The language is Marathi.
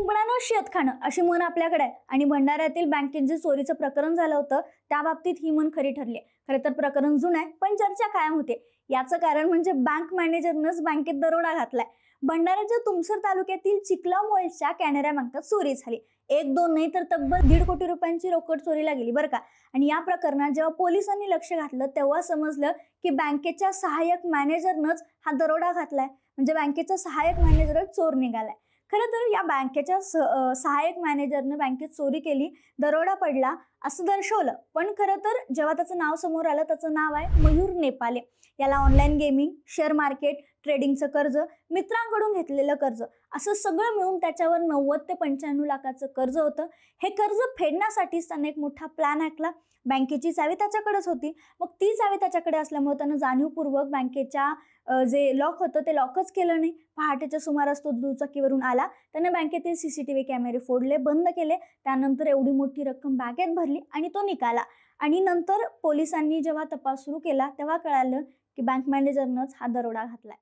शिंपणानं शेत खाणं अशी म्हण आपल्याकडे आहे आणि भंडाऱ्यातील बँकेत जे चोरीचं प्रकरण झालं होतं त्या बाबतीत ही म्हण खरी ठरली. खरं तर प्रकरण जुनं आहे पण चर्चा कायम होते. याचं कारण म्हणजे बँक मॅनेजरनंच बँकेत दरोडा घातलाय. भंडाऱ्याच्या तुमसर तालुक्यातील चिखला मॉलच्या कॅनरा बँकेत चोरी झाली. एक दोन नाही तर तब्बल 1.5 कोटी रुपयांची रोकड चोरीला गेली बरं का. आणि या प्रकरणात जेव्हा पोलिसांनी लक्ष घातलं तेव्हा समजलं की बँकेच्या सहाय्यक मॅनेजरनंच हा दरोडा घातलाय. म्हणजे बँकेचा सहाय्यक मॅनेजरच चोर निघालाय. खरं तर या बँकेच्या सहाय्यक मॅनेजरने बँकेत चोरी केली, दरोडा पडला असं दर्शवलं. पण खरं तर जेव्हा त्याचं नाव समोर आलं त्याचं नाव आहे मयूर नेपाले. याला ऑनलाईन गेमिंग, शेअर मार्केट, ट्रेडिंगचं कर्ज, मित्रांकडून घेतलेलं कर्ज असं सगळं मिळून त्याच्यावर 90 ते 95 लाखाचं कर्ज होतं. हे कर्ज फेडण्यासाठीच त्याने एक मोठा प्लॅन आखला. बँकेची चावी त्याच्याकडेच होती. मग ती चावी त्याच्याकडे असल्यामुळे त्यानं जाणीवपूर्वक बँकेच्या जे लॉक होतं ते लॉकच केलं नाही. पहाटेच्या सुमारास तो दुचाकीवरून आला. त्याने बँकेतील सीसीटीव्ही कॅमेरे फोडले, बंद केले. त्यानंतर एवढी मोठी रक्कम बॅगेत भरली आणि तो निघाला. आणि नंतर पोलिसांनी जेव्हा तपास सुरू केला तेव्हा कळालं की बँक मॅनेजरनंच हा दरोडा घातलाय.